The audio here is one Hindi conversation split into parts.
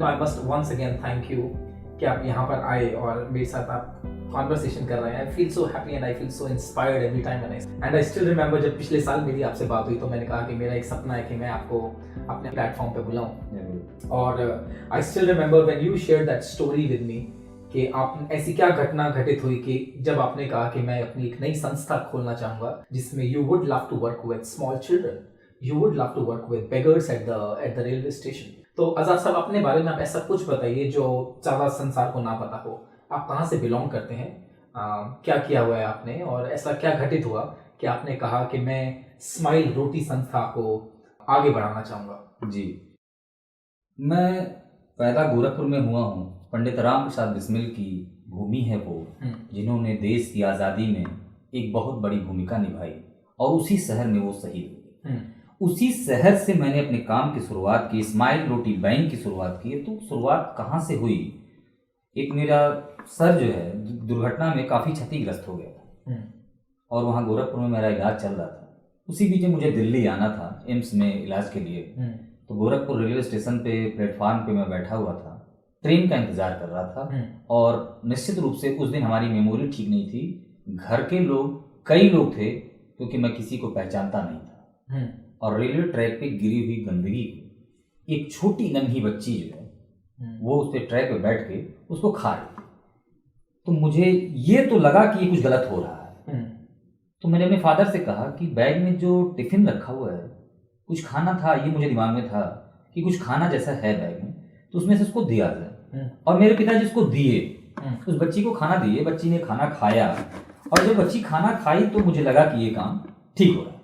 I must once again thank you कि आप यहाँ पर आए और मेरे साथ आप कॉन्वर्सेशन कर रहे हैं। I feel so happy and I feel so inspired every time and I still remember जब पिछले साल मेरी आपसे बात हुई तो मैंने कहा कि मेरा एक सपना है कि मैं आपको अपने प्लेटफॉर्म पे बुलाऊं। और I still remember when you share that story with me कि आप ऐसी क्या घटना घटित हुई कि जब आपने कहा कि मैं अपनी एक नई संस्था खोलना चाहूंगा जिसमें you would love to work with small children, you would love to work with beggars at the railway station. तो आजाद साहब अपने बारे में आप ऐसा कुछ बताइए जो ज्यादा संसार को ना पता हो। आप कहाँ से बिलोंग करते हैं, क्या किया हुआ है आपने और ऐसा क्या घटित हुआ कि आपने कहा कि मैं स्माइल रोटी संस्था को आगे बढ़ाना चाहूंगा। जी, मैं पैदा गोरखपुर में हुआ हूँ। पंडित राम प्रसाद बिस्मिल की भूमि है वो, जिन्होंने देश की आज़ादी में एक बहुत बड़ी भूमिका निभाई और उसी शहर में वो शहीद हुए। उसी शहर से मैंने अपने काम की शुरुआत की, स्माइल रोटी बैंक की शुरुआत की। तो शुरुआत कहाँ से हुई, एक मेरा सर जो है दुर्घटना में काफ़ी क्षतिग्रस्त हो गया था और वहाँ गोरखपुर में मेरा इलाज चल रहा था। उसी बीच मुझे दिल्ली आना था एम्स में इलाज के लिए। तो गोरखपुर रेलवे स्टेशन पे प्लेटफार्म पे मैं बैठा हुआ था, ट्रेन का इंतजार कर रहा था और निश्चित रूप से उस दिन हमारी मेमोरी ठीक नहीं थी। घर के लोग, कई लोग थे क्योंकि मैं किसी को पहचानता नहीं था। और रेलवे ट्रैक पे गिरी हुई गंदगी को एक छोटी नन्ही बच्ची जो है वो उस पे ट्रैक पे बैठ के उसको खा रही थी। तो मुझे ये तो लगा कि ये कुछ गलत हो रहा है। तो मैंने अपने फादर से कहा कि बैग में जो टिफिन रखा हुआ है कुछ खाना था, ये मुझे दिमाग में था कि कुछ खाना जैसा है बैग में, तो उसमें से उसको दिया जाए। और मेरे पिताजी उसको दिए, उस बच्ची को खाना दिए, बच्ची ने खाना खाया और जब बच्ची खाना खाई तो मुझे लगा कि ये काम ठीक हो रहा है।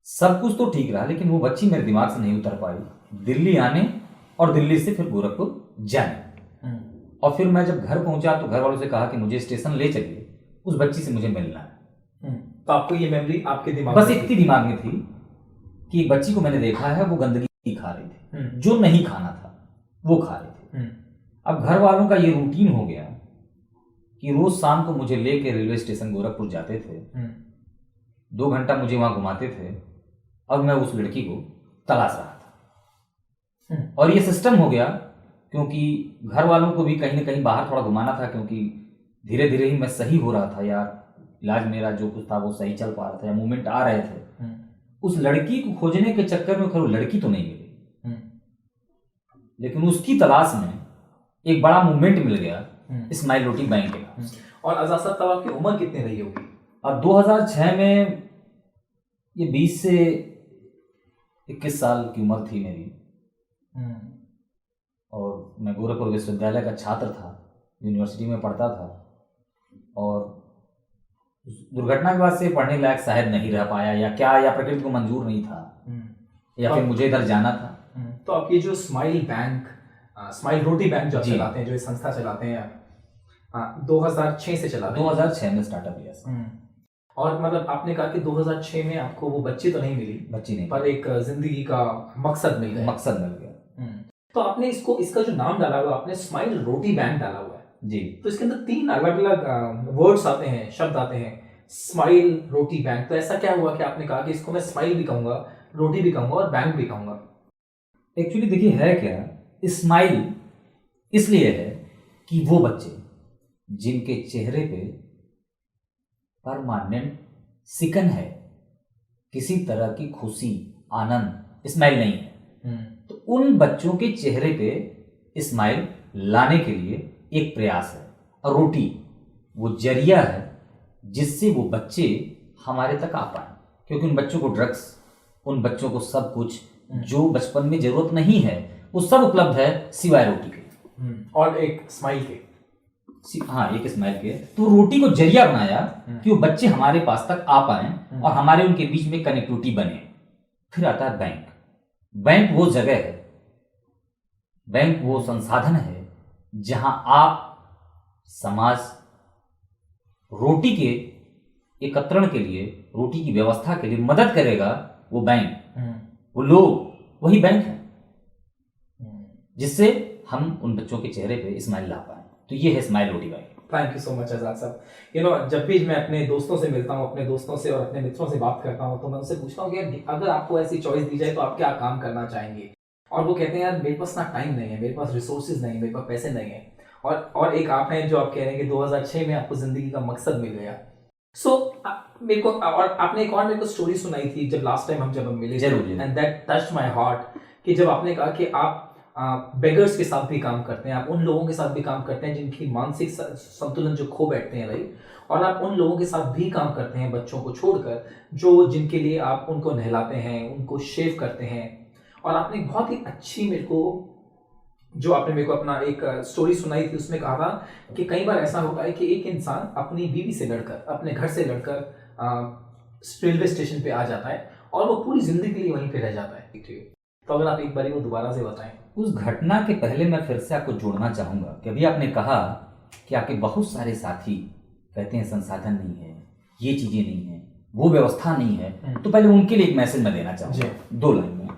सब कुछ तो ठीक रहा, लेकिन वो बच्ची मेरे दिमाग से नहीं उतर पाई दिल्ली आने और दिल्ली से फिर गोरखपुर जाने। और फिर मैं जब घर पहुंचा तो घर वालों से कहा कि मुझे स्टेशन ले चलिए, उस बच्ची से मुझे मिलना है। तो आपको ये मेमोरी आपके दिमाग बस इतनी दिमाग में थी कि एक बच्ची को मैंने देखा है, वो गंदगी खा रही थी, जो नहीं खाना था वो खा रही थी। अब घर वालों का ये रूटीन हो गया कि रोज शाम को मुझे लेके रेलवे स्टेशन गोरखपुर जाते थे, 2 घंटा मुझे वहां घुमाते थे और मैं उस लड़की को तलाश रहा था। और ये सिस्टम हो गया क्योंकि घर वालों को भी कहीं ना कहीं बाहर थोड़ा घुमाना था, क्योंकि धीरे धीरे ही मैं सही हो रहा था यार, इलाज मेरा जो कुछ था वो सही चल पा रहा था, या मूवमेंट आ रहे थे। उस लड़की को खोजने के चक्कर में खैर लड़की तो नहीं मिली, लेकिन उसकी तलाश में एक बड़ा मूवमेंट मिल गया स्माइल रोटी बैंक के। और आजाद साहब तब आपकी उम्र कितनी रही होगी? अब 2006 में ये 20 से 21 साल की उम्र थी मेरी। और मैं गोरखपुर विश्वविद्यालय का छात्र था, यूनिवर्सिटी में पढ़ता था और दुर्घटना के बाद से पढ़ने लायक शायद नहीं रह पाया, या क्या, या प्रकृति को मंजूर नहीं था, या फिर मुझे इधर जाना था। तो आप ये जो smile bank, smile Roti bank जो आप चलाते हैं, जो ये संस्था चलाते हैं, 2006 से चलाते हैं? 2006 में स्टार्टअप किया। और मतलब आपने कहा कि 2006 में आपको वो बच्ची तो नहीं मिली, बच्ची नहीं, पर एक जिंदगी का मकसद मिल गया। तो आपने इसका जो नाम डाला हुआ, आपने स्माइल रोटी बैंक डाला हुआ है जी। तो इसके अंदर 3 अलग अलग वर्ड्स आते हैं, शब्द आते हैं, स्माइल रोटी बैंक। तो ऐसा क्या हुआ कि आपने कहा कि इसको मैं स्माइल भी कहूंगा, रोटी भी कहूंगा और बैंक भी कहूंगा? एक्चुअली देखिए है क्या, स्माइल इसलिए है कि वो बच्चे जिनके चेहरे पे परमानेंट सिकन है, किसी तरह की खुशी, आनंद, स्माइल नहीं है, तो उन बच्चों के चेहरे पे स्माइल लाने के लिए एक प्रयास है। और रोटी वो जरिया है जिससे वो बच्चे हमारे तक आ पाए, क्योंकि उन बच्चों को ड्रग्स, उन बच्चों को सब कुछ जो बचपन में जरूरत नहीं है वो सब उपलब्ध है सिवाय रोटी के और एक स्माइल के। हाँ, एक स्माइल के। तो रोटी को जरिया बनाया कि वो बच्चे हमारे पास तक आ पाए और हमारे उनके बीच में कनेक्टिविटी बने। फिर आता है बैंक। बैंक वो जगह है, बैंक वो संसाधन है जहां आप समाज रोटी के एकत्रण के लिए, रोटी की व्यवस्था के लिए मदद करेगा। वो बैंक, वो लोग, वही बैंक है जिससे हम उन बच्चों के चेहरे पे स्माइल ला पाए। तो ये है Smile Roti Bank. Thank you so much Azad साहब। जब भी मैं अपने दोस्तों से मिलता हूँ, अपने दोस्तों से और अपने मित्रों से बात करता हूँ, तो मैं उनसे पूछता हूँ कि अगर आपको ऐसी चॉइस दी जाए तो आप क्या काम करना चाहेंगे? और वो कहते हैं यार मेरे पास ना टाइम नहीं है, मेरे पास रिसोर्सेज नहीं है, मेरे पास पैसे नहीं है। और एक आप हैं जो आप कह रहे हैं कि 2006 में आपको जिंदगी का मकसद मिल गया। सो मेरे को, और आपने एक और मेरे को स्टोरी सुनाई थी जब लास्ट टाइम हम मिले, and that touched my heart, कि जब आपने कहा कि आप बेगर्स के साथ भी काम करते हैं, आप उन लोगों के साथ भी काम करते हैं जिनकी मानसिक संतुलन जो खो बैठते हैं, राइट, और आप उन लोगों के साथ भी काम करते हैं बच्चों को छोड़कर, जो जिनके लिए आप उनको नहलाते हैं, उनको शेव करते हैं। और आपने बहुत ही अच्छी मेरे को, जो आपने मेरे को अपना एक स्टोरी सुनाई थी, उसमें कहा था कि कई बार ऐसा होता है कि एक इंसान अपनी बीवी से लड़कर, अपने घर से लड़कर रेलवे स्टेशन पे आ जाता है और वो पूरी जिंदगी के लिए वहीं पे रह जाता है। तो अगर आप एक बार वो दोबारा से बताएं। उस घटना के पहले मैं फिर से आपको जोड़ना चाहूंगा कि अभी आपने कहा कि आपके बहुत सारे साथी कहते हैं संसाधन नहीं है, ये चीजें नहीं है, वो व्यवस्था नहीं है, तो पहले उनके लिए एक मैसेज मैं देना चाहूंगा 2 लाइन में।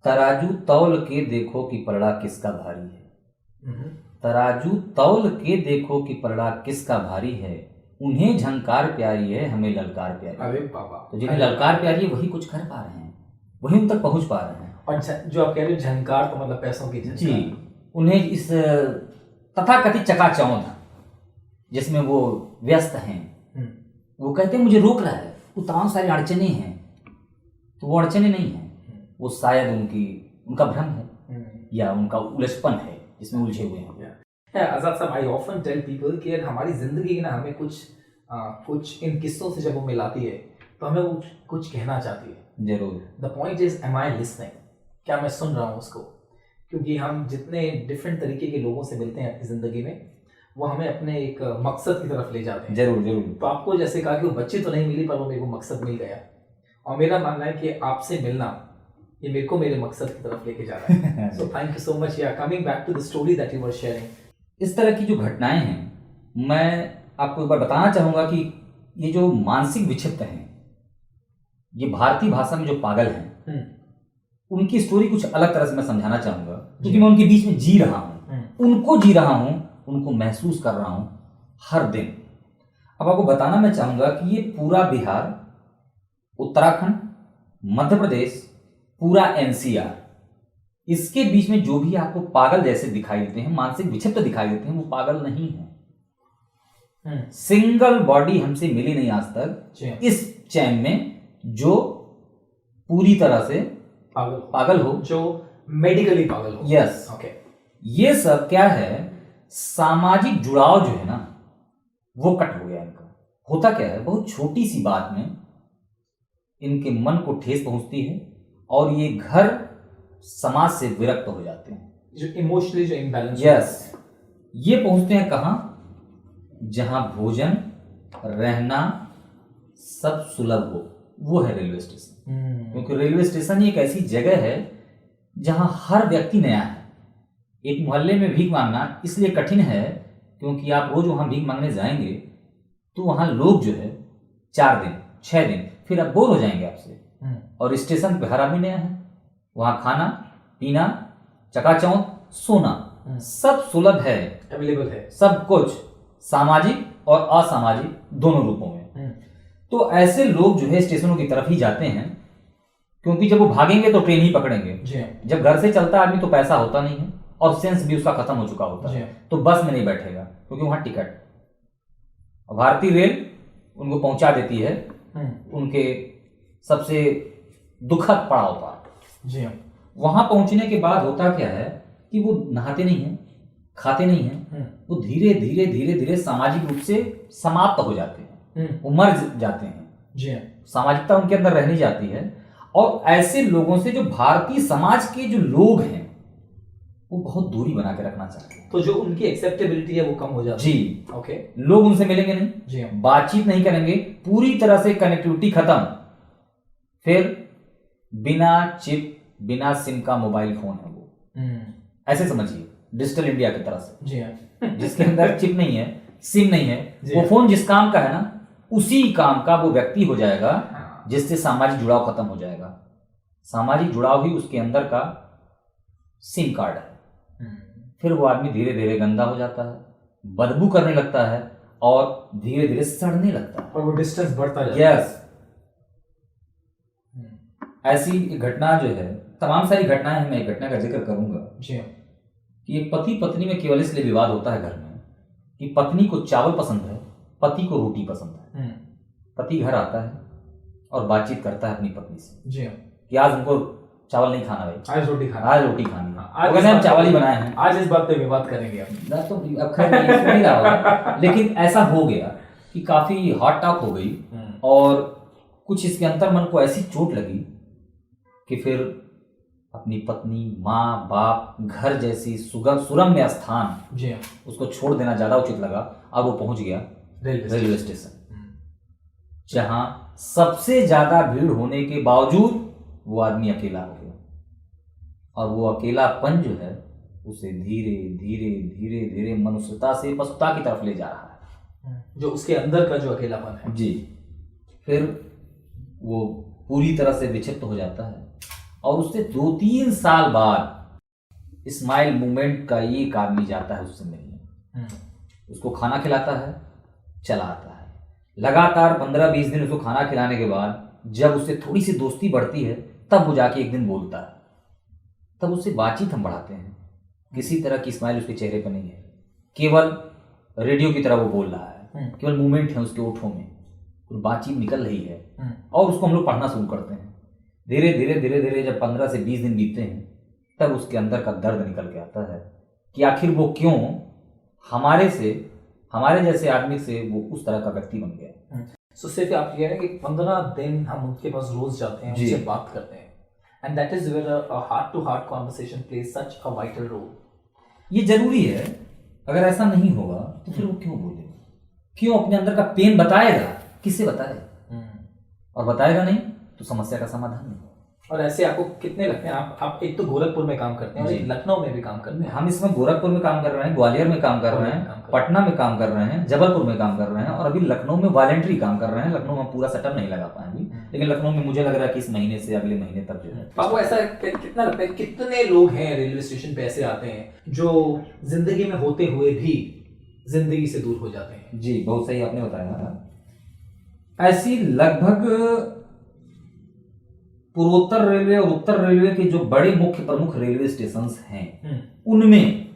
तराजू तौल के देखो कि पलड़ा किसका भारी है, तराजू तौल के देखो कि पलड़ा किसका भारी है, उन्हें झंकार प्यारी है, हमें ललकार प्यारी। अरे बाबा, तो जिन्हें ललकार प्यारी है वही कुछ कर पा रहे हैं, वही उन तक पहुंच पा रहे हैं। और जो आप कह रहे हो झंकार, तो मतलब पैसों की झंकार। जी, उन्हें इस तथाकथित चकाचौंध जिसमें वो व्यस्त हैं, वो कहते हैं मुझे रोक रहा है, वो तमाम सारी अड़चने हैं, तो वो अड़चने नहीं हैं, वो शायद उनका भ्रम है या उनका उलझपन है जिसमें उलझे हुए हैं। आजाद साहब, आई ऑफन टेल पीपल कि हमारी जिंदगी ना हमें कुछ इन किस्सों से जब वो मिलाती है तो हमें वो कुछ कहना चाहती है। जरूर। The point is, am I listening? क्या मैं सुन रहा हूँ उसको? क्योंकि हम जितने डिफरेंट तरीके के लोगों से मिलते हैं अपनी जिंदगी में, वो हमें अपने एक मकसद की तरफ ले जाते हैं। जरूर जरूर। तो आपको जैसे कहा कि वो बच्ची तो नहीं मिली, पर वो मेरे को मकसद मिल गया, और मेरा मानना है कि आपसे मिलना ये मेरे को मेरे मकसद की तरफ लेके जा रहा है। So thank you so much. Yeah coming back to the story that you were sharing, इस तरह की जो घटनाएं हैं, मैं आपको एक बार बताना चाहूंगा कि ये जो मानसिक विक्षिप्त हैं, ये भारतीय भाषा में जो पागल हैं, उनकी स्टोरी कुछ अलग तरह से मैं समझाना चाहूंगा, क्योंकि मैं उनके बीच में जी रहा हूं, उनको जी रहा हूं, उनको महसूस कर रहा हूं हर दिन। अब आपको बताना मैं चाहूंगा कि ये पूरा बिहार, उत्तराखंड, मध्य प्रदेश, पूरा एनसीआर, इसके बीच में जो भी आपको पागल जैसे दिखाई देते हैं, मानसिक विक्षिप्त दिखाई देते हैं, वो पागल नहीं है। सिंगल बॉडी हमसे मिली नहीं आज तक इस चैन में जो पूरी तरह से पागल हो, जो मेडिकली पागल हो। Yes, okay. ये सब क्या है, सामाजिक जुड़ाव जो है ना, वो कट हो गया इनका। होता क्या है, बहुत छोटी सी बात में इनके मन को ठेस पहुंचती है और ये घर समाज से विरक्त हो जाते हैं, जो इमोशनली जो इम्बैलेंस। यस, ये पहुंचते हैं कहां, जहां भोजन, रहना सब सुलभ हो, वो है रेलवे स्टेशन। क्योंकि रेलवे स्टेशन एक ऐसी जगह है जहां हर व्यक्ति नया है। एक मोहल्ले में भीख मांगना इसलिए कठिन है क्योंकि आप रोज वहां भीख मांगने जाएंगे तो वहां लोग जो है 4 दिन 6 दिन फिर आप बोर हो जाएंगे आपसे। और स्टेशन पे हर आदमी नया है, वहां खाना पीना, चकाचौंध, सोना सब सुलभ है, अवेलेबल है, सब कुछ सामाजिक और असामाजिक दोनों रूपों में। तो ऐसे लोग जो है स्टेशनों की तरफ ही जाते हैं, क्योंकि जब वो भागेंगे तो ट्रेन ही पकड़ेंगे। जब घर से चलता आदमी तो पैसा होता नहीं है और सेंस भी उसका खत्म हो चुका होता है, तो बस में नहीं बैठेगा क्योंकि वहां टिकट। भारतीय रेल उनको पहुंचा देती है उनके सबसे दुखद पड़ाव पर। वहां पहुंचने के बाद होता क्या है कि वो नहाते नहीं है, खाते नहीं है, वो धीरे धीरे धीरे धीरे सामाजिक रूप से समाप्त हो जाते हैं, वो मर जाते हैं। सामाजिकता उनके अंदर रहनी जाती है। और ऐसे लोगों से जो भारतीय समाज के जो लोग हैं वो बहुत दूरी बना के रखना चाहते हैं, तो जो उनकी एक्सेप्टेबिलिटी है वो कम हो जाती है। जी, ओके। लोग उनसे मिलेंगे नहीं, बातचीत नहीं करेंगे, पूरी तरह से कनेक्टिविटी खत्म। फिर बिना चिप बिना सिम का मोबाइल फोन है वो, ऐसे समझिए डिजिटल इंडिया की तरह से। जी हाँ। जिसके अंदर चिप नहीं है, सिम नहीं है, वो फोन जिस काम का है ना, उसी काम का वो व्यक्ति हो जाएगा, जिससे सामाजिक जुड़ाव खत्म हो जाएगा। सामाजिक जुड़ाव ही उसके अंदर का सिम कार्ड है। फिर वो आदमी धीरे धीरे गंदा हो जाता है, बदबू करने लगता है और धीरे धीरे सड़ने लगता है, और वो डिस्टेंस बढ़ता जाता है। यस, ऐसी घटना जो है तमाम सारी घटनाएं हैं, मैं एक घटना का जिक्र करूंगा जी कि एक पति पत्नी में केवल इसलिए विवाद होता है घर में कि पत्नी को चावल पसंद है, पति को रोटी पसंद है। पति घर आता है और बातचीत करता है अपनी पत्नी से जी कि आज हमको चावल नहीं खाना भाई, आज रोटी खाना, आज रोटी खानी है, आज वैसे हम चावल ही बनाए हैं। आज इस बात पे विवाद करेंगे हम। ना तो अब खैर ये सुन ही रहा होगा, लेकिन ऐसा हो गया कि काफी हॉट टॉक हो गई और कुछ इसके अंतर मन को ऐसी चोट लगी कि फिर अपनी पत्नी, माँ, बाप, घर जैसी सुरम्य स्थान जी उसको छोड़ देना ज्यादा उचित लगा और वो पहुंच गया रेलवे स्टेशन, जहां सबसे ज्यादा भीड़ होने के बावजूद वो आदमी अकेला हो गया और वो अकेलापन जो है उसे धीरे धीरे धीरे धीरे मनुष्यता से पशुता की तरफ ले जा रहा है, जो उसके अंदर का जो अकेलापन है। जी। फिर वो पूरी तरह से विक्षिप्त हो जाता है और उससे 2-3 साल बाद स्माइल मूवमेंट का एक आदमी जाता है उससे मिलने, उसको खाना खिलाता है, चला आता है। लगातार 15-20 दिन उसको खाना खिलाने के बाद जब उससे थोड़ी सी दोस्ती बढ़ती है तब वो जाके एक दिन बोलता है, तब उससे बातचीत हम बढ़ाते हैं। किसी तरह की स्माइल उसके चेहरे पर नहीं है, केवल रेडियो की तरह वो बोल रहा है, केवल मूवमेंट है उसके ओठों में, कुछ बातचीत निकल रही है और उसको हम लोग पढ़ना शुरू करते हैं। धीरे धीरे धीरे धीरे जब 15 से 20 दिन बीतते हैं तब उसके अंदर का दर्द निकल के आता है कि आखिर वो क्यों हमारे जैसे आदमी से वो उस तरह का व्यक्ति बन गया। सो सिर्फ आप कह रहे हैं कि 15 दिन हम उनके पास रोज जाते हैं, उनसे बात करते हैं, and that is where a heart to heart conversation plays such a vital role. ये जरूरी है, अगर ऐसा नहीं होगा तो फिर वो क्यों बोलेगा, क्यों अपने अंदर का पेन बताएगा, किससे बताए, और बताएगा नहीं तो समस्या का समाधान नहीं। और ऐसे आपको कितने लगते हैं? आप एक तो गोरखपुर में काम करते हैं और एक लखनऊ में भी काम करते हैं। हम इसमें गोरखपुर में काम कर रहे हैं, ग्वालियर में काम कर रहे हैं, पटना में काम कर रहे हैं, जबलपुर में काम कर रहे हैं और अभी लखनऊ में वॉलंटरी काम कर रहे हैं। लखनऊ में पूरा सेटअप नहीं लगा पाएंगे, लेकिन लखनऊ में मुझे लग रहा है कि इस महीने से अगले महीने तक जो है। आपको ऐसा कितना लगता है कितने लोग हैं रेलवे स्टेशन पे ऐसे आते हैं जो जिंदगी में होते हुए भी जिंदगी से दूर हो जाते हैं? जी, बहुत सही आपने बताया। ऐसी लगभग पूर्वोत्तर रेलवे और उत्तर रेलवे के जो बड़े मुख्य प्रमुख रेलवे स्टेशन हैं उनमें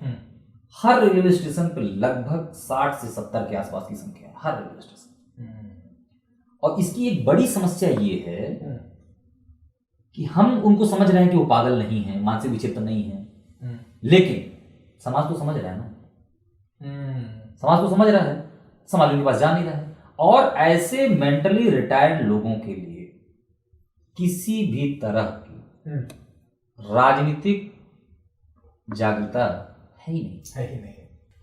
हर रेलवे स्टेशन पर लगभग 60 से 70 के आसपास की संख्या है, हर रेलवे स्टेशन। और इसकी एक बड़ी समस्या ये है कि हम उनको समझ रहे हैं कि वो पागल नहीं है, मानसिक विक्षिप्त नहीं है, लेकिन समाज तो समझ रहा है ना, समाज तो समझ रहा है, समाज उनके पास जा नहीं रहा है। और ऐसे मेंटली रिटायर्ड लोगों के लिए किसी भी तरह की राजनीतिक जागरूकता है ही नहीं।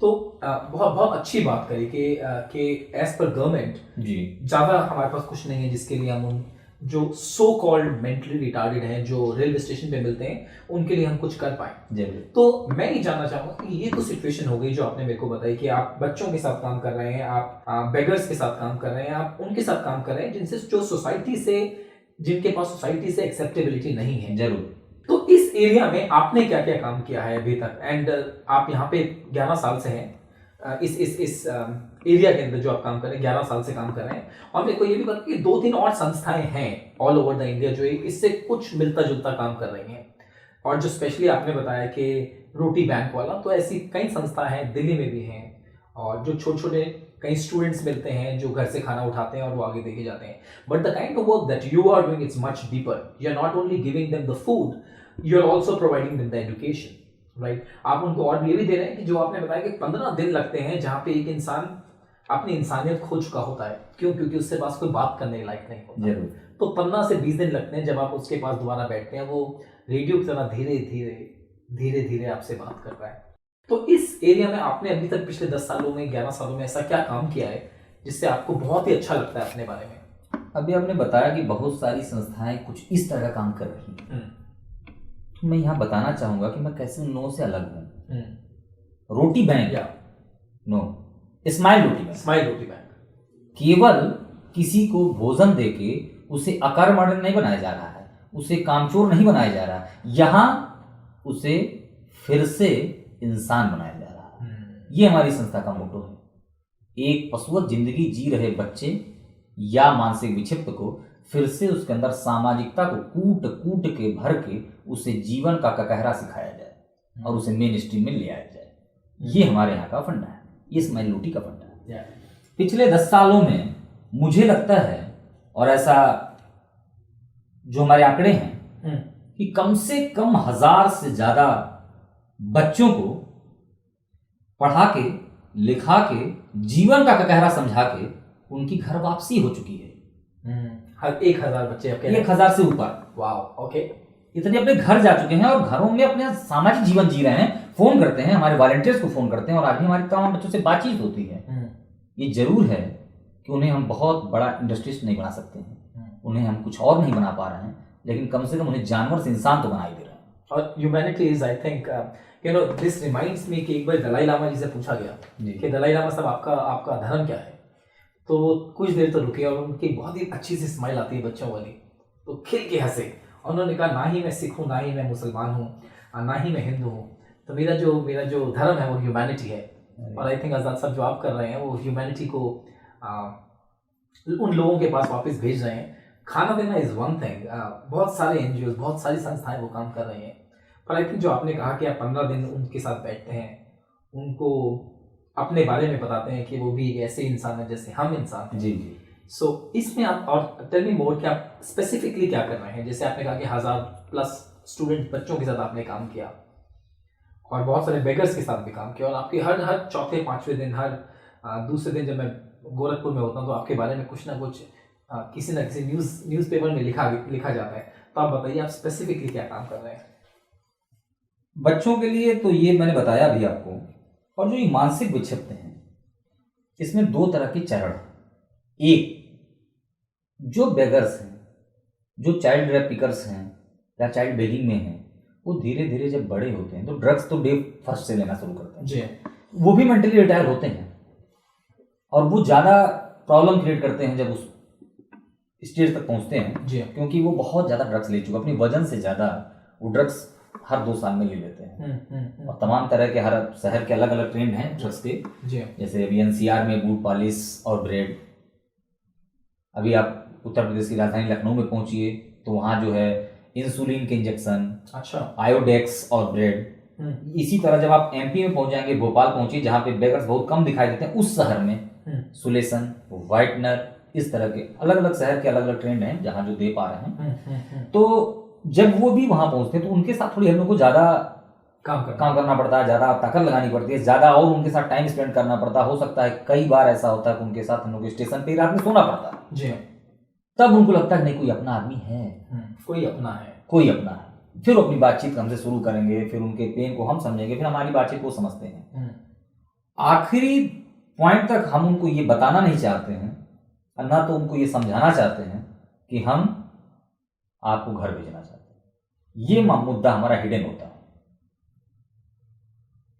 तो बहुत बहुत अच्छी बात करी कि एज पर गवर्नमेंट जी ज्यादा हमारे पास कुछ नहीं है जिसके लिए हम उन जो सो कॉल्ड मेंटली रिटार्डेड हैं जो रेलवे स्टेशन पे मिलते हैं उनके लिए हम कुछ कर पाए। तो मैं ये जानना चाहूंगा कि ये तो सिचुएशन हो गई जो आपने मेरे को बताई कि आप बच्चों के साथ काम कर रहे हैं, आप बेगर्स के साथ काम कर रहे हैं, आप उनके साथ काम कर रहे हैं जिनसे जो सोसाइटी से जिनके पास सोसाइटी से एक्सेप्टेबिलिटी नहीं है। जरूर। तो इस एरिया में आपने क्या क्या काम किया है अभी तक? एंड आप यहाँ पे 11 साल से हैं इस एरिया के अंदर जो आप काम कर रहे हैं, 11 साल से काम कर रहे हैं। और मेरे को ये भी पता कि 2-3 और संस्थाएं हैं ऑल ओवर द इंडिया जो इससे कुछ मिलता जुलता काम कर रही हैं। और जो स्पेशली आपने बताया कि रोटी बैंक वाला, तो ऐसी कई संस्थाएं हैं, दिल्ली में भी हैं। और जो छोटे छोटे कई स्टूडेंट्स मिलते हैं जो घर से खाना उठाते हैं और वो आगे देके जाते हैं। But the kind of work that you are doing it's much deeper. You are not only giving them the food, you are also providing them the education, right? आप उनको और ये भी दे रहे हैं कि जो आपने बताया कि 15 दिन लगते हैं जहाँ पे एक इंसान अपनी इंसानियत खो चुका होता है। क्यों? क्योंकि उसके पास कोई बात करने के लायक नहीं होता। तो 15 से 20 दिन लगते हैं जब आप उसके पास दोबारा बैठते हैं, वो रेडियो की तरह धीरे धीरे धीरे आपसे बात कर रहा है। तो इस एरिया में आपने अभी तक पिछले 10 सालों में 11 सालों में ऐसा क्या काम किया है जिससे आपको बहुत ही अच्छा लगता है अपने बारे में? अभी आपने बताया कि बहुत सारी संस्थाएं कुछ इस तरह का काम कर रही हैं। तो मैं यहाँ बताना चाहूंगा कि मैं कैसे उन लोगों से अलग हूँ। रोटी bank no, smile Roti bank केवल किसी को भोजन देके उसे अकर्मण्य नहीं बनाया जा रहा है, उसे कामचोर नहीं बनाया जा रहा है, यहाँ उसे फिर से इंसान बनाया जा रहा है। ये हमारी संस्था का मोटो है। एक पशुवत जिंदगी जी रहे बच्चे या मानसिक विक्षिप्त को फिर से उसके अंदर सामाजिकता को कूट कूट के भर के उसे जीवन का ककहरा सिखाया जाए और उसे मेन स्ट्रीम में ले आया जाए। ये हमारे यहाँ का फंडा है, ये स्माइल रोटी का फंडा है। पिछले 10 सालों में मुझे लगता है, और ऐसा जो हमारे आंकड़े हैं, कि कम से कम 1000 से ज्यादा बच्चों को पढ़ा के लिखा के जीवन का ककहरा समझा के उनकी घर वापसी हो चुकी है। हर 1000 बच्चे आपके 1000 से ऊपर, वाह, ओके, इतने अपने घर जा चुके हैं और घरों में अपने सामाजिक जीवन जी रहे हैं। फोन करते हैं, हमारे वॉलंटियर्स को फोन करते हैं और आज भी हमारी तमाम बच्चों से बातचीत होती है। ये जरूर है कि उन्हें हम बहुत बड़ा इंडस्ट्रिस्ट नहीं बना सकते हैं, उन्हें हम कुछ और नहीं बना पा रहे हैं, लेकिन कम से कम उन्हें जानवर से इंसान तो बना ही दे रहे हैं। और humanity is, I think, you know, this reminds me कि एक बार दलाई लामा जी से पूछा गया कि दलाई लामा साहब आपका धर्म क्या है, तो वो कुछ देर तो रुके और उनकी बहुत ही अच्छी सी स्माइल आती है बच्चों वाली, तो खिल के हंसे। उन्होंने कहा, ना ही मैं सिख हूँ, ना ही मैं मुसलमान हूँ, ना ही मैं हिंदू हूँ, तो मेरा जो धर्म है वो ह्यूमैनिटी है। और आई थिंक आज़ाद साहब जो आप कर रहे हैं वो ह्यूमैनिटी को उन लोगों के पास वापस भेज रहे हैं। खाना देना इज़ वन थिंग, बहुत सारे एनजीओ, बहुत सारी संस्थाएं वो काम कर रही हैं, पर आई थिंक जो आपने कहा कि आप 15 दिन उनके साथ बैठते हैं, उनको अपने बारे में बताते हैं कि वो भी ऐसे इंसान है जैसे हम इंसान हैं। जी जी। सो इसमें आप, और टेल मी मोर, कि आप स्पेसिफिकली क्या कर रहे हैं। जैसे आपने कहा कि 1000+ स्टूडेंट बच्चों के साथ आपने काम किया और बहुत सारे बेगर्स के साथ भी काम किया, और आपके हर चौथे 5वें दिन, हर दूसरे दिन जब मैं गोरखपुर में होता हूँ तो आपके बारे में कुछ ना कुछ किसी न किसी न्यूज़पेपर में लिखा जाता है। तो आप बताइए, आप स्पेसिफिकली क्या काम कर रहे हैं बच्चों के लिए? तो ये मैंने बताया अभी आपको। और जो ये मानसिक विक्षिप्त हैं, इसमें 2 तरह के चरण। एक, जो बेगर्स हैं, जो चाइल्ड ट्रैफिकर्स हैं या चाइल्ड बेगिंग में हैं, वो धीरे धीरे जब बड़े होते हैं तो ड्रग्स तो डे फर्स्ट से लेना शुरू करते हैं जी। वो भी मेंटली रिटायर होते हैं और वो ज़्यादा प्रॉब्लम क्रिएट करते हैं जब उस स्टेज तक पहुंचते हैं जी, क्योंकि वो बहुत ज़्यादा ड्रग्स ले चुके, अपनी वजन से ज़्यादा वो ड्रग्स हर 2 साल में ले लेते हैं। और तमाम तरह के हर शहर के अलग अलग ट्रेंड हैं ड्रग्स के। जी, जैसे अभी एनसीआर में बूट पॉलिश और ब्रेड, अभी आप उत्तर प्रदेश की राजधानी लखनऊ में पहुंचिए तो वहाँ जो है इंसुलिन के इंजेक्शन, अच्छा, आयोडेक्स और ब्रेड। इसी तरह जब आप एमपी में पहुंच जाएंगे, भोपाल पहुंचिए जहाँ पे बेगर्स बहुत कम दिखाई देते हैं, उस शहर में सुलेसन, व्हाइटनर, इस तरह के अलग अलग शहर के अलग अलग ट्रेंड हैं जहाँ जो दे पा रहे हैं। तो जब वो भी वहां पहुंचते हैं तो उनके साथ थोड़ी हम लोग को ज्यादा काम करना पड़ता है, ज्यादा ताकत लगानी पड़ती है, ज्यादा और उनके साथ टाइम स्पेंड करना पड़ता है। हो सकता है कई बार ऐसा होता है कि उनके साथ हम लोग स्टेशन पे रात में सोना पड़ता है जी। तब उनको लगता है नहीं, कोई अपना आदमी है, कोई अपना है, कोई अपना है। फिर अपनी बातचीत हमसे शुरू करेंगे, फिर उनके पेन को हम समझेंगे, फिर हमारी बातचीत को समझते हैं। आखिरी पॉइंट तक हम उनको ये बताना नहीं चाहते हैं और ना तो उनको ये समझाना चाहते हैं कि हम आपको घर भेजना चाहते हैं। ये मुद्दा हमारा हिडन होता है,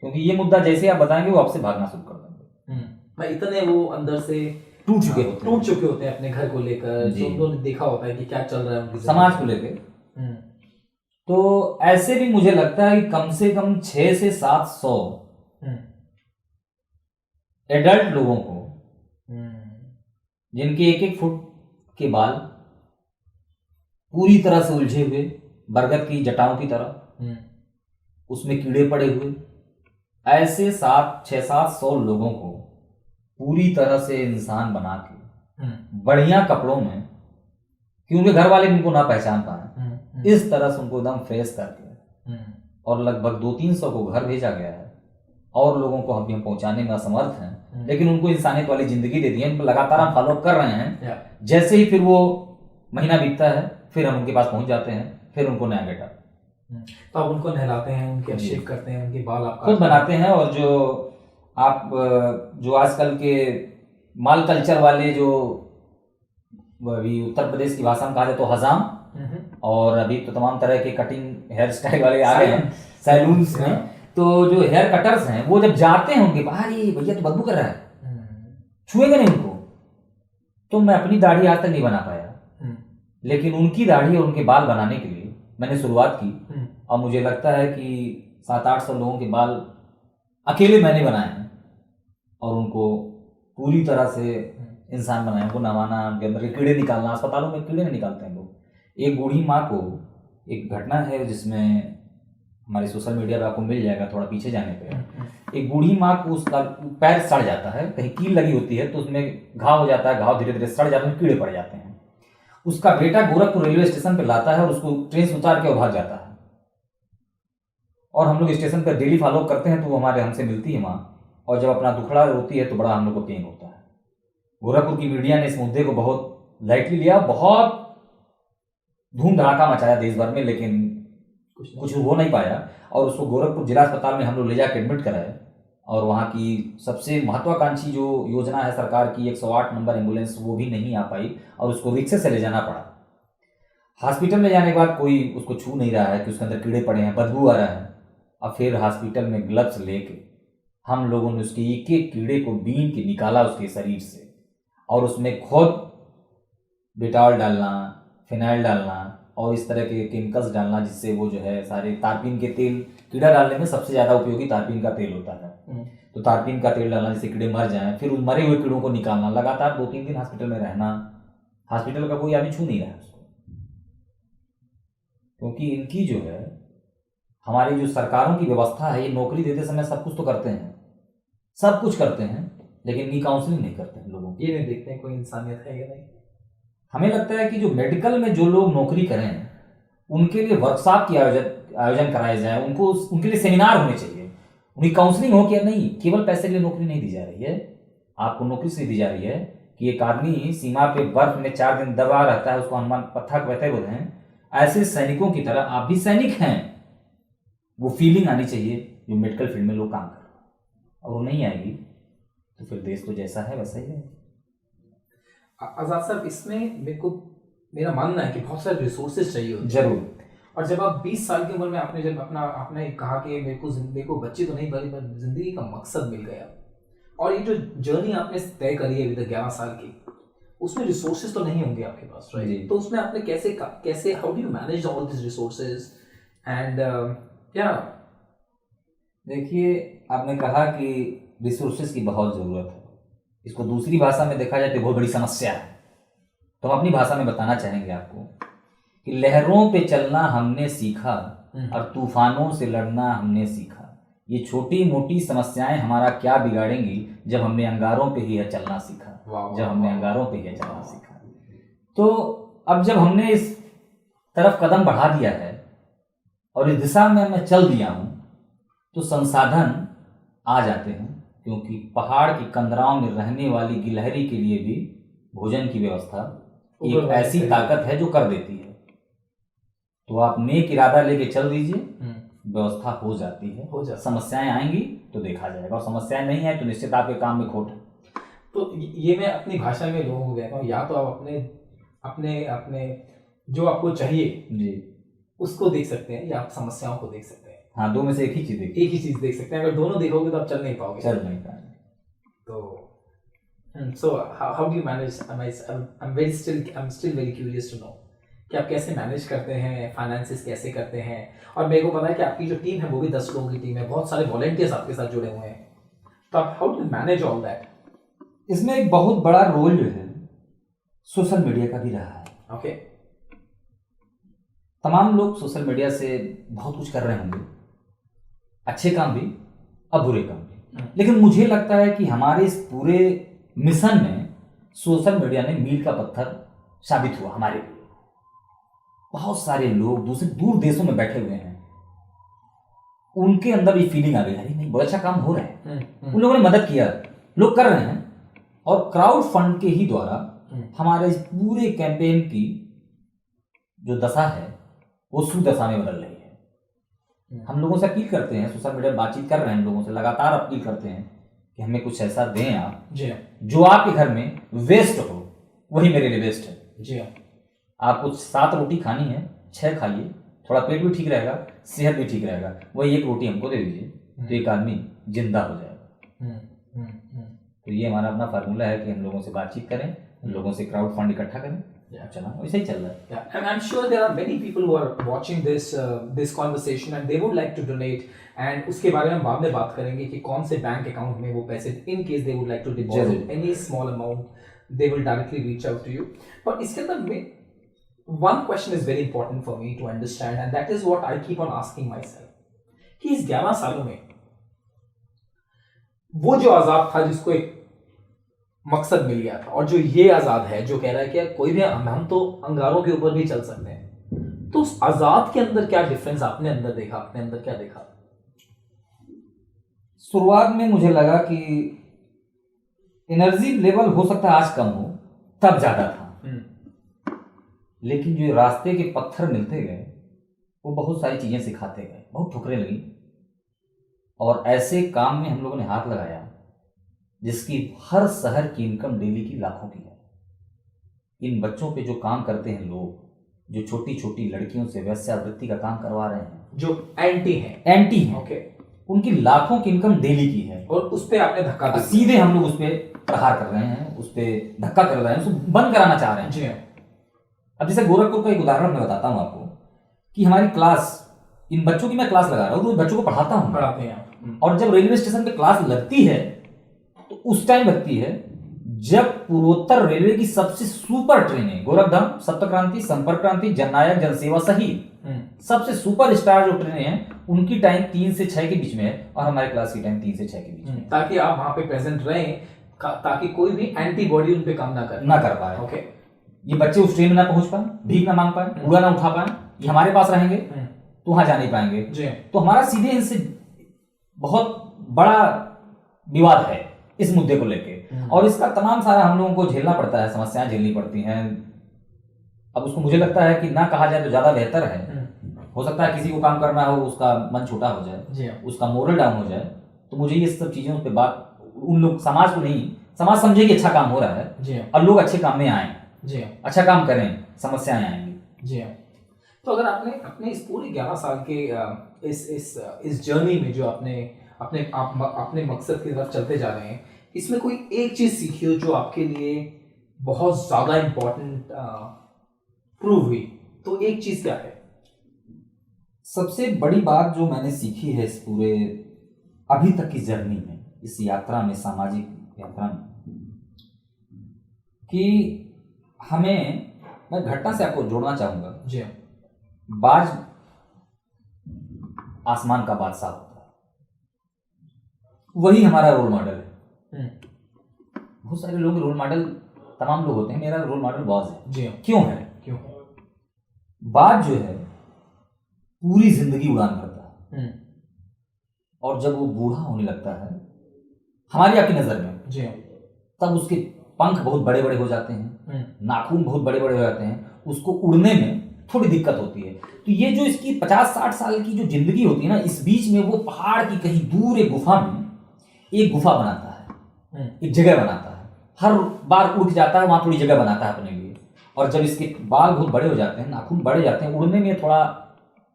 क्योंकि ये मुद्दा जैसे आप बताएंगे वो आपसे भागना शुरू कर देंगे। इतने वो अंदर से टूट चुके होते हैं अपने घर को लेकर, जो उन्होंने देखा होता है कि क्या चल रहा है उनकी समाज को लेकर। तो ऐसे भी मुझे लगता है कि कम से कम 600 से 700 एडल्ट लोगों को, जिनके 1-1 फुट के बाल पूरी तरह से उलझे हुए बरगद की जटाओं की तरह, उसमें कीड़े पड़े हुए, ऐसे 600-700 लोगों को पूरी तरह से इंसान बना के बढ़िया कपड़ों में, क्योंकि घर वाले उनको ना पहचान पाए, इस तरह से उनको एकदम फ्रेश करके और लगभग 200-300 को घर भेजा गया है। और लोगों को हम पहुंचाने में असमर्थ हैं, लेकिन उनको इंसानियत वाली जिंदगी दे दी है। इनको लगातार हम फॉलो कर रहे हैं। जैसे ही फिर वो महीना बीतता है, फिर हम उनके पास पहुंच जाते हैं, फिर उनको नया गेटअप, तो आप उनको नहलाते हैं, उनके शेव करते हैं, उनके बाल आप खुद बनाते हैं। और जो आजकल के माल कल्चर वाले, जो अभी उत्तर प्रदेश की भाषा में कहा जाए तो हजाम, और अभी तो तमाम तरह के कटिंग हेयर स्टाइल वाले आ गए हैं सैलून्स में। तो जो हेयर कटर्स हैं वो जब जाते हैं उनके पास, अरे भैया तो बदबू कर रहा है, छुएगा नहीं उनको। तो मैं अपनी दाढ़ी आज तक नहीं बना पाया, लेकिन उनकी दाढ़ी और उनके बाल बनाने के लिए मैंने शुरुआत की। और मुझे लगता है कि 700-800 लोगों के बाल अकेले मैंने बनाए हैं और उनको पूरी तरह से इंसान बनाए, उनको नवाना, उनके अंदर के कीड़े निकालना। अस्पतालों में कीड़े नहीं निकालते हैं लोग। एक बूढ़ी माँ को, एक घटना है जिसमें हमारे सोशल मीडिया पे आपको मिल जाएगा थोड़ा पीछे जाने पे। एक बूढ़ी माँ को उसका पैर सड़ जाता है, कहीं कील लगी होती है तो उसमें घाव हो जाता है, घाव धीरे धीरे सड़ जाते हैं, कीड़े पड़ जाते हैं। उसका बेटा गोरखपुर रेलवे स्टेशन पे लाता है और उसको ट्रेन से उतार के वो भाग जाता है। और हम लोग स्टेशन पर डेली फॉलो करते हैं तो वो हमसे मिलती है वहाँ, और जब अपना दुखड़ा रोती है तो बड़ा हम लोग को पेन होता है। गोरखपुर की मीडिया ने इस मुद्दे को बहुत लाइटली लिया, बहुत धूम धड़ाका मचाया देश भर में, लेकिन कुछ हो नहीं पाया। और उसको गोरखपुर जिला अस्पताल में हम लोग ले जाकर एडमिट कराए, और वहाँ की सबसे महत्वाकांक्षी जो योजना है सरकार की 108 नंबर एम्बुलेंस, वो भी नहीं आ पाई और उसको रिक्शे से ले जाना पड़ा। हॉस्पिटल में जाने के बाद कोई उसको छू नहीं रहा है कि उसके अंदर कीड़े पड़े हैं, बदबू आ रहा है। और फिर हॉस्पिटल में ग्लव्स लेके हम लोगों ने उसके एक एक कीड़े को बीन के निकाला उसके शरीर से, और उसमें खुद डिटॉल डालना, फिनाइल डालना और इस तरह के केमिकल्स डालना, जिससे वो जो है सारे तारपीन के तेल, कीड़ा डालने में सबसे ज़्यादा उपयोगी तारपीन का तेल होता है, तो तारपीन का तेल डालना जिससे कीड़े मर जाएं। फिर उस मरे हुए कीड़ों को निकालना, लगातार 2-3 दिन हॉस्पिटल में रहना। हॉस्पिटल का कोई आदमी छू नहीं रहा है उसको, क्योंकि इनकी जो है, हमारी जो सरकारों की व्यवस्था है, ये नौकरी देते समय सब कुछ तो करते हैं, सब कुछ करते हैं, लेकिन इनकी काउंसलिंग नहीं करते हैं लोगों की। ये नहीं देखते हैं कोई इंसानियत है या नहीं। हमें लगता है कि जो मेडिकल में जो लोग नौकरी करें उनके लिए वर्कशॉप की आयोजन कराए जाए, उनके लिए सेमिनार होने चाहिए, उनकी काउंसलिंग हो कि नहीं केवल पैसे के लिए नौकरी नहीं दी जा रही है, आपको नौकरी से दी जा रही है कि एक आदमी सीमा पे बर्फ में 4 दिन दबा रहता है, उसको हनुमान पत्थर कहते बोलते हैं, ऐसे सैनिकों की तरह आप भी सैनिक हैं। वो फीलिंग आनी चाहिए जो मेडिकल फील्ड में लोग काम कर रहे हैं, और वो नहीं आएगी तो फिर देश तो जैसा है वैसा ही है। आजाद साहब, इसमें मेरा मानना है कि बहुत सारे रिसोर्सेज चाहिए होते हैं। जरूर। और जब आप 20 साल की उम्र में आपने कहा कि मेरे को बच्चे तो नहीं बल्कि जिंदगी का मकसद मिल गया, और ये जो जर्नी आपने तय करी है अभी तक 11 साल की, उसमें रिसोर्सेज तो नहीं होंगे आपके पास, राइट? तो उसमें आपने कैसे how do you manage all this resources and क्या? देखिए, आपने कहा कि रिसोर्सेज की बहुत ज़रूरत है, इसको दूसरी भाषा में देखा जाए तो बहुत बड़ी समस्या है। तो हम अपनी भाषा में बताना चाहेंगे आपको कि लहरों पे चलना हमने सीखा और तूफानों से लड़ना हमने सीखा। ये छोटी मोटी समस्याएं हमारा क्या बिगाड़ेंगी जब हमने अंगारों पे ही है चलना सीखा, जब हमने अंगारों पे ही है चलना सीखा। तो अब जब हमने इस तरफ कदम बढ़ा दिया है और इस दिशा में मैं चल दिया हूँ, तो संसाधन आ जाते हैं, क्योंकि पहाड़ की कंदराओं में रहने वाली गिलहरी के लिए भी भोजन की व्यवस्था एक ऐसी ताकत है जो कर देती है। तो आप नेक इरादा लेके चल दीजिए, व्यवस्था हो जाती है। समस्याएं आएंगी तो देखा जाएगा, और समस्याएं नहीं आए तो निश्चित आपके काम में खोट है। तो ये मैं अपनी भाषा में लोगों को कहता हूँ, या तो आप अपने जो आपको चाहिए जी उसको देख सकते हैं, या आप समस्याओं को देख सकते हैं। हाँ, दो में से एक ही चीज देख सकते हैं। अगर दोनों देखोगे तो आप चल नहीं पाओगे। तो so how do you manage? I'm still very curious to know कि आप कैसे मैनेज करते हैं, फाइनेंसेस कैसे करते हैं। और मेरे को पता है कि आपकी जो टीम है वो भी 10 लोगों की टीम है, बहुत सारे वॉलंटियर्स आपके साथ जुड़े हुए हैं, तो आप how do manage all that? इसमें एक बहुत बड़ा रोल जो है सोशल मीडिया का भी रहा है। ओके। तमाम लोग सोशल मीडिया से बहुत कुछ कर रहे होंगे, अच्छे काम भी और बुरे काम भी, लेकिन मुझे लगता है कि हमारे इस पूरे मिशन में सोशल मीडिया ने मील का पत्थर साबित हुआ हमारे लिए। बहुत सारे लोग दूर देशों में बैठे हुए हैं, उनके अंदर भी फीलिंग आ गई, अरे नहीं बहुत अच्छा काम हो रहा है, उन लोगों ने मदद किया, लोग कर रहे हैं, और क्राउड फंड के ही द्वारा हमारे इस पूरे कैंपेन की जो दशा है वो सुदशा में बदल रही है। हम लोगों से अपील करते हैं, सोशल मीडिया बातचीत कर रहे हैं लोगों से, लगातार अपील करते हैं कि हमें कुछ ऐसा दें आप जो आपके घर में वेस्ट हो, वही मेरे लिए वेस्ट है। जी हाँ, आप कुछ 7 रोटी खानी है, 6 खाइए, थोड़ा पेट भी ठीक रहेगा, सेहत भी ठीक रहेगा, वही 1 रोटी हमको दे दीजिए, तो एक आदमी जिंदा हो जाएगा। तो ये हमारा अपना फार्मूला है कि हम लोगों से बातचीत करें, लोगों से क्राउड फंड इकट्ठा करें, चला वैसे ही चल रहा है। Yeah, and I'm sure there are many people who are watching this conversation and they would like to donate, and उसके बारे में हम बाद में बात करेंगे कि कौन से बैंक अकाउंट में वो पैसे, in case they would like to deposit any small amount, they will directly reach out to you. पर इसके अंदर में one question is very important for me to understand, and that is what I keep on asking myself, कि इस 11 सालों में वो जो आजाद था जिसको एक मकसद मिल गया था, और जो ये आजाद है जो कह रहा है कि कोई भी हम तो अंगारों के ऊपर भी चल सकते हैं, तो उस आजाद के अंदर क्या डिफरेंस आपने अंदर देखा, अपने अंदर क्या देखा? शुरुआत में मुझे लगा कि एनर्जी लेवल हो सकता है आज कम हो, तब ज्यादा था। लेकिन जो रास्ते के पत्थर मिलते गए वो बहुत सारी चीजें सिखाते गए, बहुत ठुकरें लगी, और ऐसे काम में हम लोगों ने हाथ लगाया जिसकी हर शहर की इनकम डेली की लाखों की है। इन बच्चों पे जो काम करते हैं लोग, जो छोटी छोटी लड़कियों से वैश्यावृत्ति का काम करवा रहे हैं, जो एंटी हैं, ओके, उनकी लाखों की इनकम डेली की है, और उस पे आपने धक्का दिया। सीधे हम लोग उस पे प्रहार कर रहे हैं, उस पे धक्का कर रहे हैं, उसको बंद कराना चाह रहे हैं। जी। अब जैसे गोरखपुर का एक उदाहरण मैं बताता हूँ आपको कि हमारी क्लास, इन बच्चों की मैं क्लास लगा रहा हूँ, तो बच्चों को पढ़ाते हैं, और जब रेलवे स्टेशन पे क्लास लगती है तो उस टाइम लगती है जब पूर्वोत्तर रेलवे की सबसे सुपर ट्रेनें, गोरखधाम, सप्तक्रांति, संपर्क क्रांति, जननायक, जनसेवा सहित सबसे सुपर स्टार जो ट्रेनें हैं उनकी टाइम 3 से 6 के बीच में है, और हमारे क्लास की टाइम 3 से 6 के बीच में, ताकि आप वहां पे प्रेजेंट रहें, ताकि कोई भी एंटीबॉडी उन पे काम ना कर पाए। ओके, ये बच्चे उस ट्रेन में ना पहुंच पाए, भीख ना मांग पाए, कूड़ा ना उठा पाए, ये हमारे पास रहेंगे तो वहां जा नहीं पाएंगे। तो हमारा सीधे इनसे बहुत बड़ा विवाद है इस मुद्दे को लेके, और इसका तमाम सारा हम लोगों को झेलना पड़ता है, समस्याएं झेलनी पड़ती हैं। अब उसको मुझे लगता है कि ना कहा जाए तो ज्यादा बेहतर है। हो सकता है किसी को काम करना हो, उसका मन छोटा हो जाए, उसका मोरल डाउन हो जाए, तो मुझे ये सब चीजों पे बात, उन लोग समाज को नहीं, समाज समझे कि अच्छा काम हो रहा है और लोग अच्छे काम में आए, अच्छा काम करें, समस्याएं आएंगी। जी हाँ। तो अगर आपने अपने इस पूरे 11 साल के इस जर्नी में जो आपने अपने मकसद की तरफ चलते जा रहे हैं, इसमें कोई एक चीज सीखी हो जो आपके लिए बहुत ज्यादा इंपॉर्टेंट प्रूव हुई, तो एक चीज क्या है? सबसे बड़ी बात जो मैंने सीखी है इस पूरे अभी तक की जर्नी में, इस यात्रा में, सामाजिक यात्रा में, कि हमें, मैं घटना से आपको जोड़ना चाहूंगा। जी। बाज आसमान का बादशाह होता है, वही हमारा रोल मॉडल है। बहुत सारे लोग रोल मॉडल, तमाम लोग होते हैं, मेरा रोल मॉडल बाज है। जी। क्यों है? बाज जो है पूरी जिंदगी उड़ान भरता है, और जब वो बूढ़ा होने लगता है हमारी आपकी नजर में, तब उसके पंख बहुत बड़े बड़े हो जाते हैं, नाखून बहुत बड़े बड़े हो जाते हैं, उसको उड़ने में थोड़ी दिक्कत होती है। तो ये जो इसकी 50-60 साल की जो जिंदगी होती है ना, इस बीच में वो पहाड़ की कहीं दूर एक गुफा में एक गुफा बनाता है, एक जगह बनाता है, हर बार उड़ जाता है, वहां थोड़ी जगह बनाता है अपने लिए, और जब इसके बाल बहुत बड़े हो जाते हैं, नाखून बढ़े जाते हैं, उड़ने में थोड़ा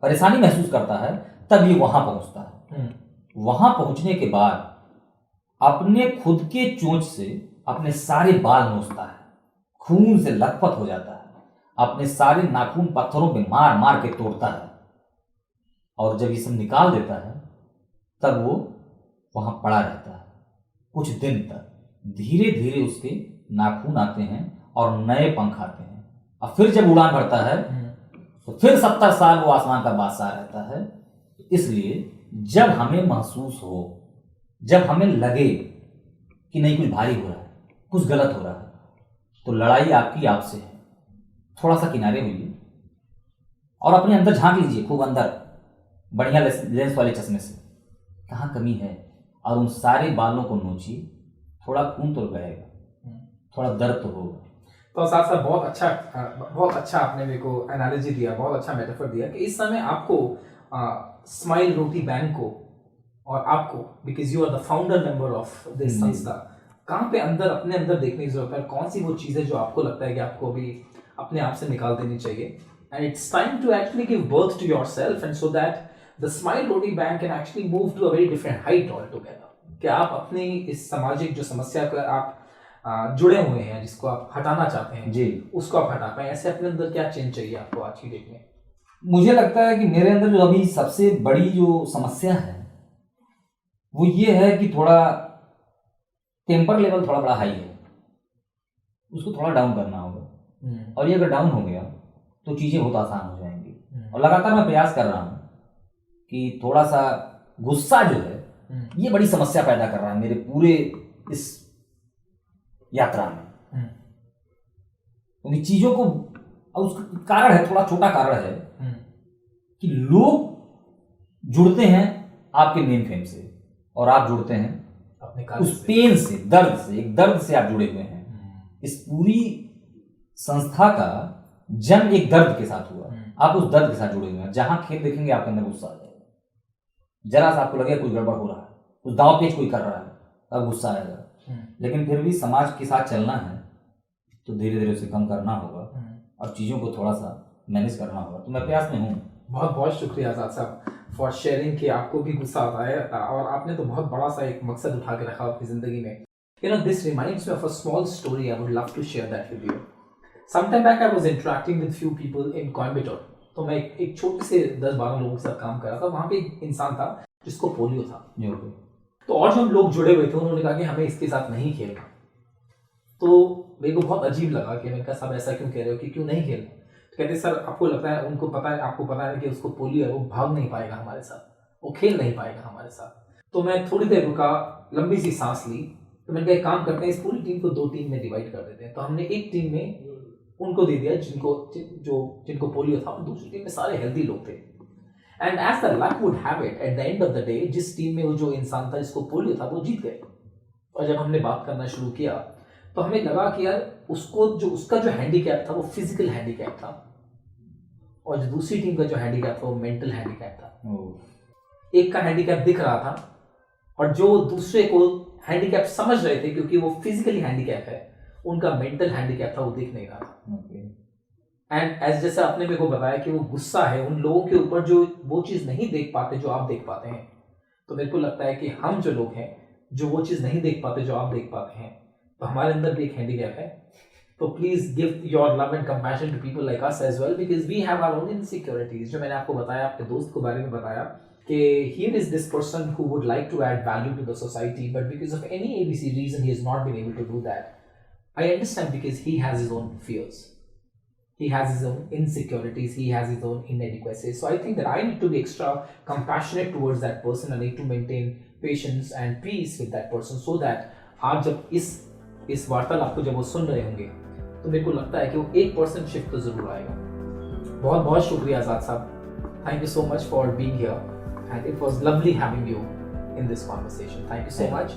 परेशानी महसूस करता है, तब ये वहां पहुंचता है। वहां पहुंचने के बाद अपने खुद के चोंच से अपने सारे बाल नोचता है, खून से लथपथ हो जाता है, अपने सारे नाखून पत्थरों पे मार मार के तोड़ता है, और जब ये सब निकाल देता है तब वो वहां पड़ा रहता है कुछ दिन तक। धीरे धीरे उसके नाखून आते हैं और नए पंख आते हैं, और फिर जब उड़ान भरता है तो फिर 70 साल वो आसमान का बादशाह रहता है। इसलिए जब हमें महसूस हो, जब हमें लगे कि नहीं कुछ भारी हो रहा है, कुछ गलत हो रहा है, तो लड़ाई आपकी आपसे है। थोड़ा सा किनारे होइए और अपने अंदर झांक लीजिए, खूब अंदर, बढ़िया लेंस वाले चश्मे से, कहाँ कमी है, और उन सारे बालों को नोचिए। थोड़ा खून तो बहेगा, थोड़ा दर्द तो होगा। तो साथ साथ बहुत अच्छा आपने मेरे को एनालॉजी दिया, बहुत अच्छा मेटाफर दिया कि इस समय आपको स्माइल रोटी बैंक को और आपको, because you are the founder member of this संस्था, कहाँ पे अंदर अपने अंदर देखने की जरूरत है, कौन सी वो चीजें जो आपको लगता है कि आपको भी अपने आप से निकाल देनी चाहिए, and it's time to actually give birth to yourself, and so that the Smile Roti Bank can actually move to a very different height all together. कि आप अपनी इस सामाजिक जो समस्या को आप जुड़े हुए हैं, जिसको आप हटाना चाहते हैं जी, उसको आप हटा पाए। ऐसे अपने अंदर क्या चेंज चाहिए आपको आज की डेट में? मुझे लगता है कि मेरे अंदर जो अभी सबसे बड़ी जो समस्या है वो ये है कि थोड़ा टेम्पर लेवल थोड़ा बड़ा हाई है। उसको थोड़ा डाउन करना होगा। और ये अगर डाउन हो गया तो चीज़ें बहुत आसान हो जाएंगी। और लगातार मैं प्रयास कर रहा हूँ कि थोड़ा सा गुस्सा जो है ये बड़ी समस्या पैदा कर रहा है मेरे पूरे इस यात्रा में, क्योंकि चीज़ों को, उसका कारण है, थोड़ा छोटा कारण है कि लोग जुड़ते हैं आपके नेम फेम से और आप जुड़ते हैं अपने उस पेन से, दर्द से, एक दर्द से आप जुड़े हुए हैं। इस पूरी संस्था का जन्म एक दर्द के साथ हुआ, आप उस दर्द के साथ जुड़े हुए हैं। जहां खेल देखेंगे आपके अंदर गुस्सा आ जाएगा, जरा सा आपको लगेगा कुछ गड़बड़ हो रहा है, कुछ दांव पेच कोई कर रहा है, तब गुस्सा आएगा। लेकिन फिर भी समाज के साथ चलना है तो धीरे धीरे उसे कम करना होगा और चीज़ों को थोड़ा सा मैनेज करना होगा। तो मैं प्रयास में हूँ। बहुत बहुत शुक्रिया आज़ाद साहब फॉर शेयरिंग कि आपको भी गुस्सा आता था और आपने तो बहुत बड़ा सा एक मकसद उठा के रखा अपनी ज़िंदगी में। You know, this reminds me of a small story. I would love to share that with you. Some time back, I was interacting with few people in Coimbatore. तो मैं एक छोटे से 10-12 लोगों के साथ काम कर रहा था। वहाँ पे एक इंसान था जिसको पोलियो था। तो और जो हम लोग जुड़े हुए थे उन्होंने कहा कि हमें इसके साथ नहीं खेलना। तो मेरे को बहुत अजीब लगा कि मैंने कहा सब ऐसा क्यों कह रहे हो कि क्यों नहीं खेलना। तो कहते सर आपको लगता है, उनको पता है, आपको पता है कि उसको पोलियो है, वो भाग नहीं पाएगा हमारे साथ, वो खेल नहीं पाएगा हमारे साथ। तो मैं थोड़ी देर रुका, लंबी सी सांस ली, तो मैंने कहा एक काम करते हैं, इस पूरी टीम को 2 टीम में डिवाइड कर देते हैं। तो हमने एक टीम में उनको दे दिया जिनको पोलियो था, और दूसरी टीम में सारे हेल्दी लोग थे। And as the luck would have it, at the end of the day जिस टीम में वो जो इंसान था जिसको पोलियो था वो जीत गए। और जब हमने बात करना शुरू किया तो हमें लगा कि यार उसका जो हैंडीकैप था वो फिजिकल हैंडीकैप था, और जो दूसरी टीम का जो हैंडीकैप था वो मेंटल हैंडीकैप था। एक का हैंडीकैप दिख रहा था और जो दूसरे को हैंडीकैप समझ रहे थे क्योंकि वो फिजिकली हैंडीकैप है, उनका मेंटल हैंडीकैप था, वो दिख नहीं रहा था। एंड एज जैसे आपने मेरे को बताया कि वो गुस्सा है उन लोगों के ऊपर जो वो चीज़ नहीं देख पाते जो आप देख पाते हैं। तो मेरे को लगता है कि हम जो लोग हैं जो वो चीज़ नहीं देख पाते जो आप देख पाते हैं, तो हमारे अंदर भी एक हैंडीकैप है। तो please give your love and compassion to people like us as well, because we have our own insecurities. जो मैंने आपको बताया, आपके दोस्त के बारे में बताया कि here is this person who would like to add value to the society, but because of any ABC reason he has not been able to do that. I understand, because he has his own fears, he has his own insecurities, he has his own inadequacies. So I think that I need to be extra compassionate towards that person. I need to maintain patience and peace with that person, so that आप जब इस वार्तालाप को जब वो सुन रहे होंगे तो मेरे को लगता है कि वो 1% शिफ्ट तो जरूर आएगा। बहुत बहुत शुक्रिया आज़ाद साहब, thank you so much for being here, and it was lovely having you in this conversation. Thank you so much.